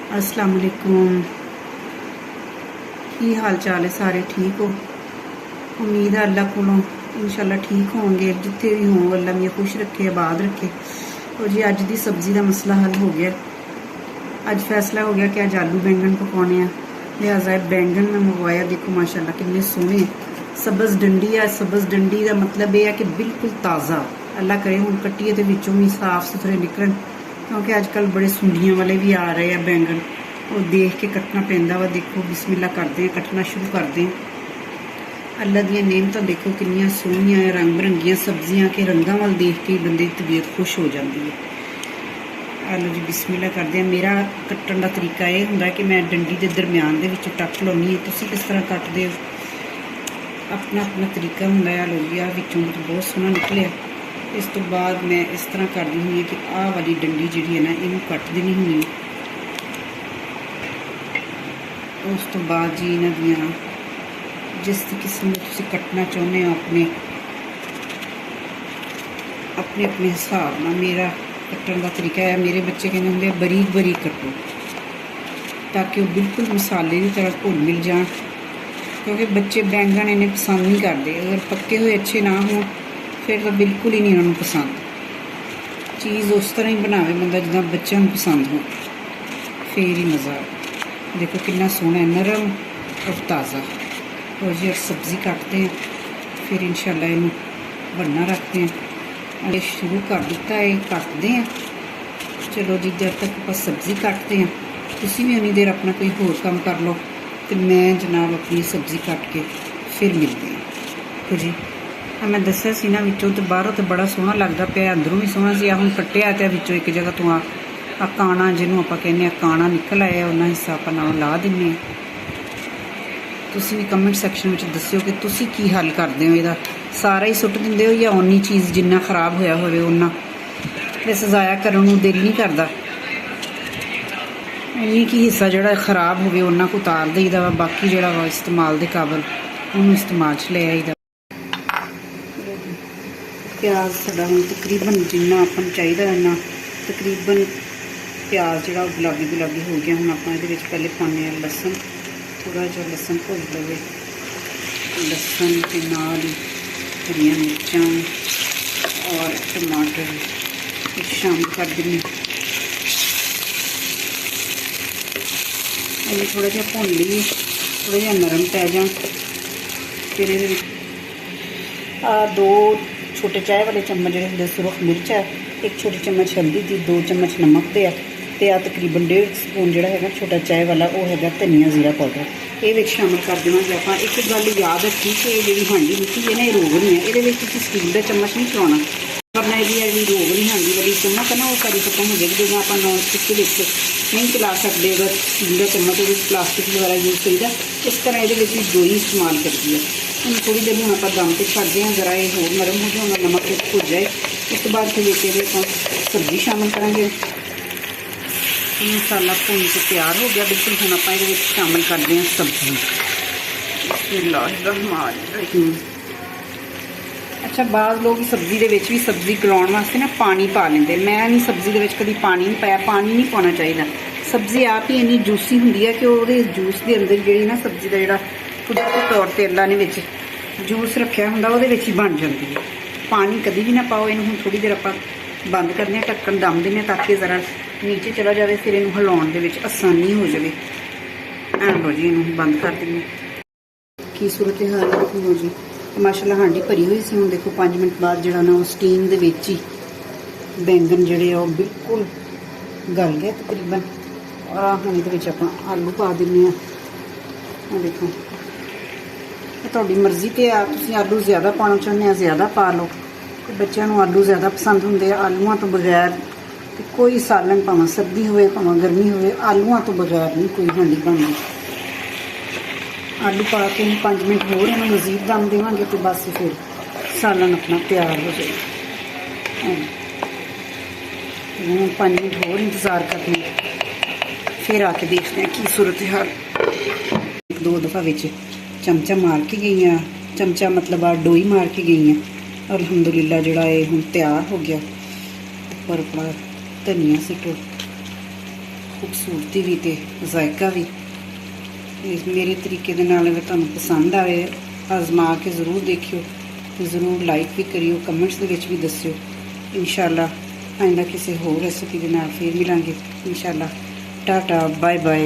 अस्सलाम वालेकुम। की हाल चाल है? सारे ठीक हो? उम्मीद है अल्लाह को इंशाल्लाह ठीक होंगे। जिथे भी हों अल्लाह मियां खुश रखे, आबाद रखे। और जी अज की सब्जी का मसला हल हो गया। अज फैसला हो गया कि अज आलू बैंगन पकाने हैं। लिहाजा बैंगन मैं मंगवाया। देखो माशाल्लाह कितने सोहने सबज डंडी है। सबज डंडी का मतलब यह है कि बिल्कुल ताज़ा। अल्लाह करे हुण कट्टिए तो विचों भी साफ सुथरे निकलन, क्योंकि अजकल बड़े सुंडियां वाले भी आ रहे हैं बैंगन। और देख के कटना पैंदा वा। देखो बिस्मिल्लाह करते हैं, कटना शुरू करते हैं। अल्लाह दी नेमतां देखो कितनियां सोहनियां रंग बिरंगियां सब्जियां के रंगां वाल देख के बंदे की तबीयत खुश हो जाती है। आलू जी बिस्मिल्लाह करते हैं। मेरा कट्टण का तरीका यह होंदा कि मैं डंडी के दरम्यान दे विच टक लाउनी है। तुसीं किस तरह कटदे हो? अपना अपना तरीका होंदा है। आलू जी विचों तो बहुत सोहना निकलिया। इस तो बाद मैं इस तरह करदी हुंदी कि आह वाली डंडी जिहड़ी है ना इहनूं कट देनी हुंदी है। उस तो बाद जी इन्हां दियां जिस किस्म में तुसीं कटना चाहुंदे हो अपने अपने अपने हिसाब नाल। मेरा कट्टण का तरीका है, मेरे बच्चे कहते होंगे बरीक बरीक कटो ताकि वो बिल्कुल मसाले की तरह घुल मिल जाए, क्योंकि बच्चे बैंगन इन्हें पसंद नहीं करते। अगर पक्के हुए अच्छे ना हो फिर तो बिल्कुल ही नहीं उन्होंने पसंद। चीज़ उस तरह ही बनावे बंदा जिदा बच्चों को पसंद हो, फिर ही मज़ा। देखो कितना सोहना है, नरम और ताज़ा। और जी सब्ज़ी काटते हैं, फिर इंशाल्लाह इनू बनना रखते हैं। अरे शुरू कर दिता है, काटते हैं। चलो जी जब तक आप सब्ज़ी काटते हैं तुसी भी उन्नी देर अपना कोई होर काम कर लो, तो मैं जनाब अपनी सब्ज़ी काट के फिर मिलते हैं। तो जी मैं दस्सिया सी ना विचों तो बाहरों तो बड़ा सोहना लगता पिया, अंदरों भी सोहना सी। हुण कट्टिया तो विचों एक जगह तो आ काणा जिन्हों आप कहने काणा निकल आया, उन्ना हिस्सा आप नाल ला दिन्ने। तुसीं भी कमेंट सैक्शन में दस्सिओ कि तुसीं की हल करदे हो। इहदा सारा ही सुੱਟ दिंदे हो या उन्नी चीज़ जिन्ना खराब होया होवे उन्ना वैसे ज़ाया करन नूं दिल नहीं करदा। इन्नी की हिस्सा जिहड़ा खराब होवे उन्ना को उतार देईदा वा, बाकी जिहड़ा वा इस्तेमाल दे काबल उन्नूं इस्तेमाल च ले आईदा। प्याज साडा हुण तकरीबन जिन्ना आपां नूं चाहीदा इन्ना तकरीबन प्याज जिहड़ा गुलाबी गुलाबी हो गया। हुण आपां इहदे विच पहले पाने आ लसन, थोड़ा जिहा लसन भुज लवे। लसन के नाल ही हरियां मिर्चां और टमाटर शामिल कर देने। इन्हें थोड़ा जिहा भुन लईए, थोड़ा जिहा नरम पै जाण। फिर इहदे दो छोटे चाय वाले चम्मच जो सुरख मिर्च है, एक छोटी चम्मच हल्दी दी, 2 चम्मच नमक दे ते तकरीबन 1.5 स्पून जो है छोटा चाय वाला वो है धनिया जीरा पाउडर ये शामिल कर देवांगे। आप एक गल याद रखी कि ये जी हांडी मिट्टी है ना, ये रोग नहीं है। ये स्टील का चम्मच नहीं चलाना, वरना ये जी रोग नहीं हांडी वाली चम्मच है ना वो सारी खत्म हो जाएगी। जो आप नॉन स्टिक के नहीं चला सकते, अगर स्टील का चम्मच प्लास्टिक वगैरह यूज करीदा। इस तरह ये दो ही इस्तेमाल करती है। हम थोड़ी देर में आप दम पर छड्डते हैं, जरा ये होर नरम हो जाए, नमक भुज जाए। उस बाद फिर सब्जी शामिल करेंगे। मसाला भुन के तैयार हो गया बिल्कुल। हम आप शामिल करते हैं सब्जी। अच्छा बाज़ लोग सब्जी के भी सब्जी गलाउण वास्ते ना पानी पा लेंगे। मैं नहीं सब्जी के कभी पानी नहीं पाया, पानी नहीं पाना चाहिए। सब्जी आप ही इन्नी जूसी होंगी है कि वो जूस के अंदर जी ना सब्जी का जोड़ा कुदरती तौर पर अल्लाह ने जूस रखा होंगे वो ही बन जाती है। पानी कभी भी ना पाओ। इन्हूं थोड़ी देर आप बंद करने, ढक्कन दम देने ताकि ज़रा नीचे चला जाए, फिर इन्हूं हिलाउण दे विच आसानी हो जाए। लो जी इन्हूं बंद कर देंगे। की सूरत हाल हो जी। माशाल्लाह हांडी भरी हुई सी। हुण देखो 5 मिनट बाद जो ना स्टीम दे विच ही बैंगन जिहड़े आ बिल्कुल गल गए तकरीबन। और हुण इहदे विच आपां आलू पा दिन्ने आ। देखो तुहाडी मर्जी ते आ, तुसीं आलू ज़्यादा पाना चाहुंदे आ ज़्यादा पा लो। बच्चों को आलू ज़्यादा पसंद होंगे। आलूआं तो बगैर कोई सालन भावें सर्दी हो भावें गर्मी हो, आलूआं तो बगैर नहीं कोई हांडी बनती। आलू पा के 5 मिनट होर इन्हें मज़ीद दम देवांगे तो बस फिर सालन अपना तैयार हो जाए। 5 मिनट होर इंतज़ार करने, फिर आके देखते हैं की सूरत हाल। 2 दफ़ा विच चमचा मार के गई हैं, चमचा मतलब डोई मार के गई हैं। अल्हम्दुलिल्लाह जोड़ा ये हम तैयार हो गया। ऊपर अपना धनिया सिटो, खूबसूरती भी ते जायका भी। मेरे तरीके दे नाल अगर तुहानूं पसंद आए आजमा के ज़रूर देखियो ते ज़रूर लाइक भी करियो, कमेंट्स दे विच भी दस्सियो। इंशाअल्लाह आइंदा किसी होर रेसिपी दे नाल फिर मिलांगे इंशाअल्लाह। Tata bye bye.